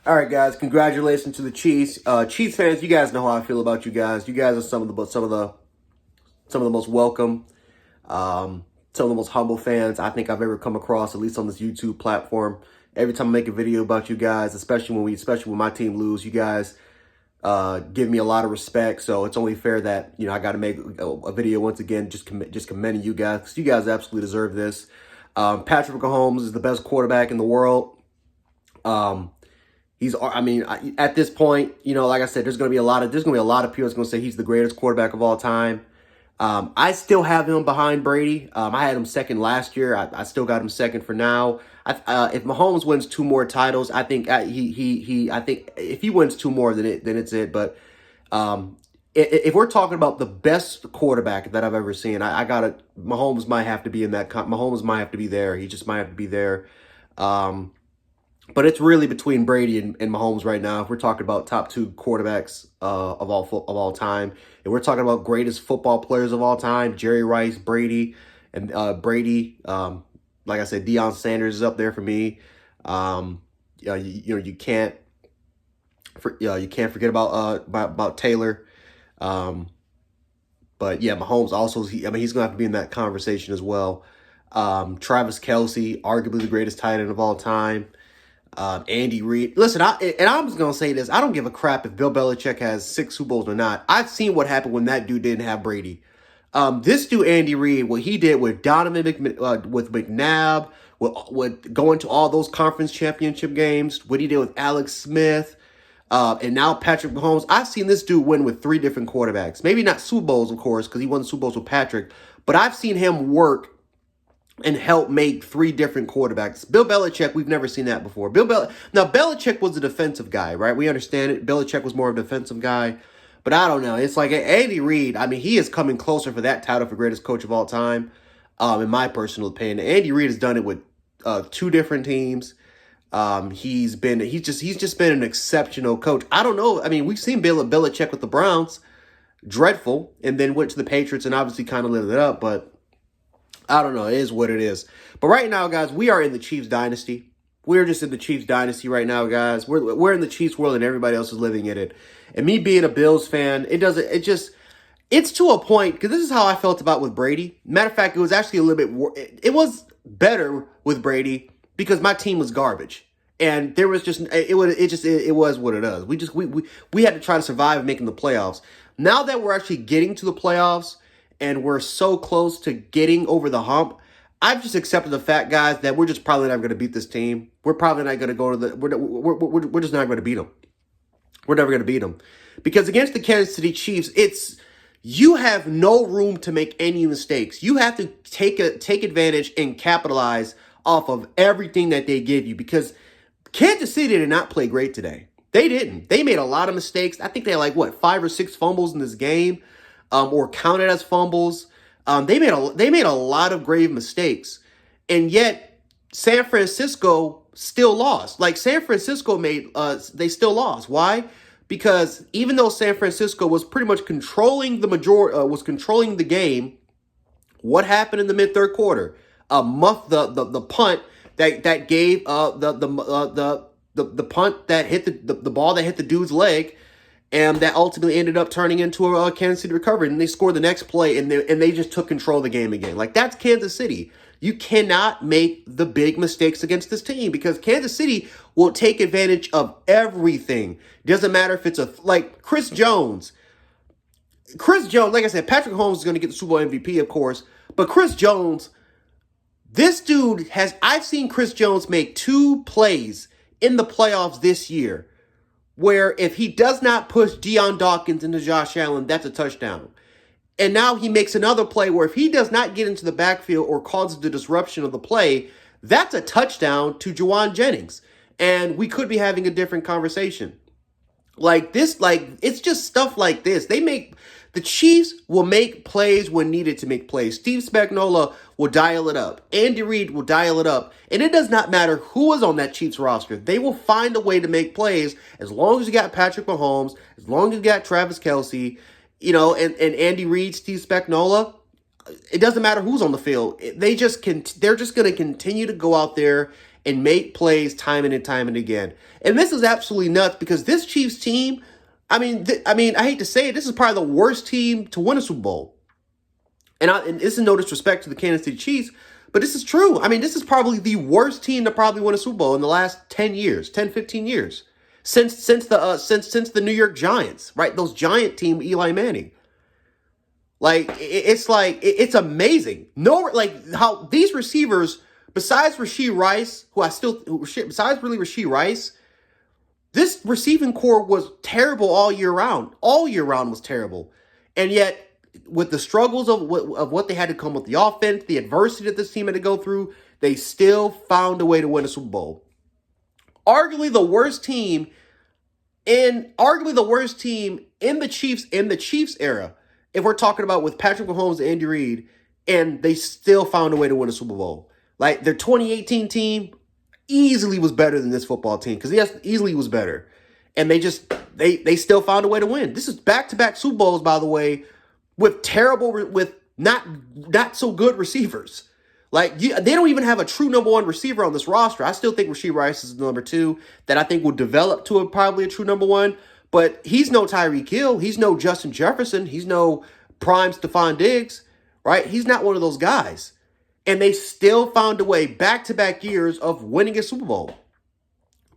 All right, guys. Congratulations to the Chiefs. Chiefs fans, you guys know how I feel about you guys. You guys are some of the most welcome, some of the most humble fans I think I've ever come across, at least on this YouTube platform. Every time I make a video about you guys, especially when my team lose, you guys give me a lot of respect. So it's only fair that I got to make a video once again, just commending you guys, because you guys absolutely deserve this. Patrick Mahomes is the best quarterback in the world. At this point, like I said, there's going to be a lot of people that's going to say he's the greatest quarterback of all time. I still have him behind Brady. I had him second last year. I still got him second for now. If Mahomes wins 2 more titles, I think I think if he wins 2 more, then it's it. But if we're talking about the best quarterback that I've ever seen, Mahomes might have to be in that. Mahomes might have to be there. He just might have to be there. But it's really between Brady and Mahomes right now. If we're talking about top 2 quarterbacks of all time, and we're talking about greatest football players of all time, Jerry Rice, Brady, and Brady. Like I said, Deion Sanders is up there for me. You can't forget about Taylor. But yeah, Mahomes also. He's gonna have to be in that conversation as well. Travis Kelce, arguably the greatest tight end of all time. Andy Reid. Listen, I'm just going to say this. I don't give a crap if Bill Belichick has 6 Super Bowls or not. I've seen what happened when that dude didn't have Brady. This dude, Andy Reid, what he did with with McNabb, with going to all those conference championship games, what he did with Alex Smith, and now Patrick Mahomes. I've seen this dude win with 3 different quarterbacks. Maybe not Super Bowls, of course, because he won Super Bowls with Patrick. But I've seen him work and help make 3 different quarterbacks. Bill Belichick, we've never seen that before. Now, Belichick was a defensive guy, right? We understand it. Belichick was more of a defensive guy. But I don't know. It's like Andy Reid, he is coming closer for that title for greatest coach of all time, in my personal opinion. Andy Reid has done it with 2 different teams. He's just been an exceptional coach. I don't know. We've seen Belichick with the Browns, dreadful, and then went to the Patriots and obviously kind of lived it up, but I don't know. It is what it is. But right now, guys, we are in the Chiefs dynasty. We're just in the Chiefs dynasty right now, guys. We're in the Chiefs world and everybody else is living in it. And me being a Bills fan, it's to a point, because this is how I felt about with Brady. Matter of fact, it was actually a little bit, it was better with Brady because my team was garbage. And there was it was what it is. We had to try to survive making the playoffs. Now that we're actually getting to the playoffs, and we're so close to getting over the hump, I've just accepted the fact, guys, that we're just probably not going to beat this team. We're probably not going to go to the. We're just not going to beat them. We're never going to beat them, because against the Kansas City Chiefs, you have no room to make any mistakes. You have to take advantage and capitalize off of everything that they give you, because Kansas City did not play great today. They didn't. They made a lot of mistakes. I think they had 5 or 6 fumbles in this game. Or counted as fumbles. They made a lot of grave mistakes, and yet San Francisco still lost. San Francisco they still lost. Why? Because even though San Francisco was pretty much controlling the game, what happened in the mid-third quarter? The punt that gave the punt that hit the ball that hit the dude's leg. And that ultimately ended up turning into a Kansas City recovery. And they scored the next play, and they just took control of the game again. That's Kansas City. You cannot make the big mistakes against this team, because Kansas City will take advantage of everything. Doesn't matter if it's Chris Jones. Like I said, Patrick Mahomes is going to get the Super Bowl MVP, of course. But Chris Jones, this dude I've seen Chris Jones make 2 plays in the playoffs this year, where if he does not push Deion Dawkins into Josh Allen, that's a touchdown. And now he makes another play where if he does not get into the backfield or causes the disruption of the play, that's a touchdown to Juwan Jennings. And we could be having a different conversation. It's just stuff like this. The Chiefs will make plays when needed to make plays. Steve Spagnuolo will dial it up. Andy Reid will dial it up. And it does not matter who is on that Chiefs roster. They will find a way to make plays as long as you got Patrick Mahomes, as long as you got Travis Kelce, and Andy Reid, Steve Spagnuolo. It doesn't matter who's on the field. They're just going to continue to go out there and make plays time and time and again. And this is absolutely nuts because this Chiefs team, I mean, I hate to say it, this is probably the worst team to win a Super Bowl. And this is no disrespect to the Kansas City Chiefs, but this is true. I mean, this is probably the worst team to probably win a Super Bowl in the last 10 years, 10, 15 years. Since the New York Giants, right? Those Giant team, Eli Manning. It's amazing. Like how these receivers, besides Rashee Rice, besides really Rashee Rice, this receiving core was terrible all year round. All year round was terrible. And yet, with the struggles of what they had to come with the offense, the adversity that this team had to go through, they still found a way to win a Super Bowl. Arguably the worst team in the Chiefs era, if we're talking about with Patrick Mahomes and Andy Reid, and they still found a way to win a Super Bowl. Like their 2018 team easily was better than this football team because yes, easily was better, and they still found a way to win. This is back-to-back Super Bowls, by the way, with not so good receivers. Like, they don't even have a true number one receiver on this roster. I still think Rashee Rice is the number two that I think will develop to probably a true number one. But he's no Tyreek Hill. He's no Justin Jefferson. He's no prime Stephon Diggs, right? He's not one of those guys. And they still found a way back-to-back years of winning a Super Bowl.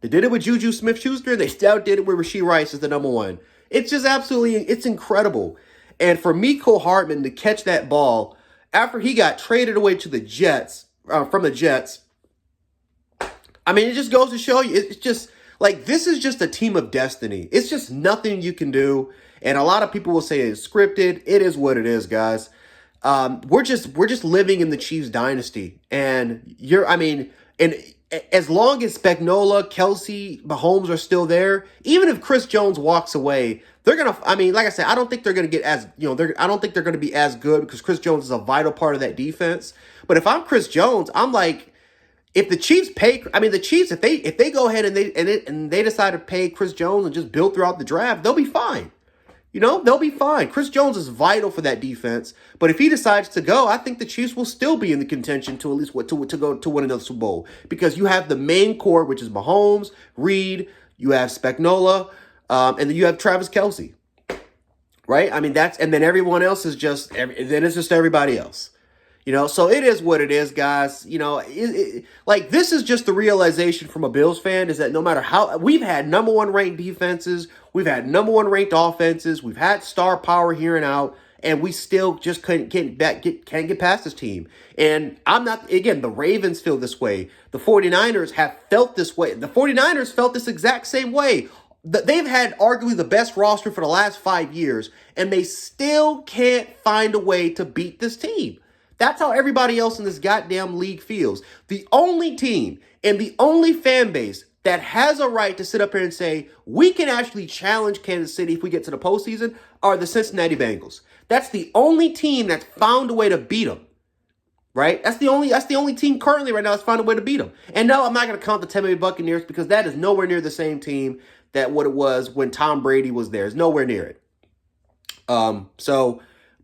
They did it with Juju Smith-Schuster, and they still did it with Rashee Rice as the number one. It's just it's incredible. And for Mecole Hardman to catch that ball after he got traded away to the Jets, from the Jets, I mean, it just goes to show you, it's just, like, this is just a team of destiny. It's just nothing you can do. And a lot of people will say it's scripted. It is what it is, guys. We're just living in the Chiefs dynasty. And and as long as Spagnuolo, Kelsey, Mahomes are still there, even if Chris Jones walks away, they're going to, like I said, I don't think they're going to get as, I don't think they're going to be as good because Chris Jones is a vital part of that defense. But if I'm Chris Jones, I'm like, if the Chiefs the Chiefs, if they go ahead and they decide to pay Chris Jones and just build throughout the draft, they'll be fine. They'll be fine. Chris Jones is vital for that defense. But if he decides to go, I think the Chiefs will still be in the contention to at least to go to win another Super Bowl. Because you have the main core, which is Mahomes, Reed, you have Spagnuolo, and then you have Travis Kelce. Right? I mean, and then everyone else is just everybody else. So it is what it is, guys. This is just the realization from a Bills fan is that no matter how we've had number one ranked defenses, we've had number one ranked offenses, we've had star power here and out, and we still just can't get past this team. And the Ravens feel this way. The 49ers have felt this way. The 49ers felt this exact same way. They've had arguably the best roster for the last 5 years, and they still can't find a way to beat this team. That's how everybody else in this goddamn league feels. The only team and the only fan base that has a right to sit up here and say, we can actually challenge Kansas City if we get to the postseason are the Cincinnati Bengals. That's the only team that's found a way to beat them. Right? That's the only team currently right now that's found a way to beat them. And no, I'm not going to count the Tampa Bay Buccaneers because that is nowhere near the same team that what it was when Tom Brady was there. It's nowhere near it.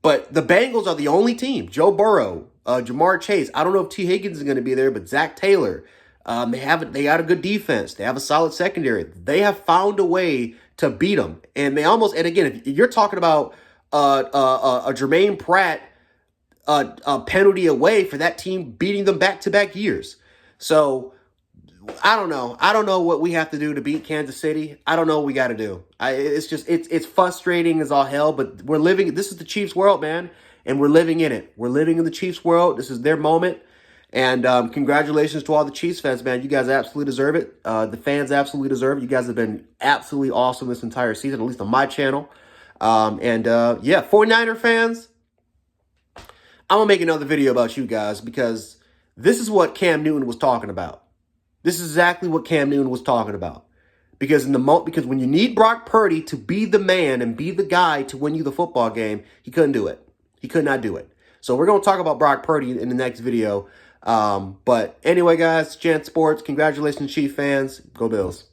But the Bengals are the only team. Joe Burrow, Jamar Chase. I don't know if T. Higgins is going to be there, but Zach Taylor. They got a good defense. They have a solid secondary. They have found a way to beat them. And again, if you're talking about a Jermaine Pratt penalty away for that team beating them back-to-back years. So I don't know. I don't know what we have to do to beat Kansas City. I don't know what we got to do. It's frustrating as all hell, but this is the Chiefs world, man, and we're living in it. We're living in the Chiefs world. This is their moment, and congratulations to all the Chiefs fans, man. You guys absolutely deserve it. The fans absolutely deserve it. You guys have been absolutely awesome this entire season, at least on my channel. 49er fans, I'm going to make another video about you guys because this is what Cam Newton was talking about. This is exactly what Cam Newton was talking about. Because when you need Brock Purdy to be the man and be the guy to win you the football game, he couldn't do it. He could not do it. So we're going to talk about Brock Purdy in the next video. But anyway, guys, Chance Sports, congratulations, Chief fans. Go Bills.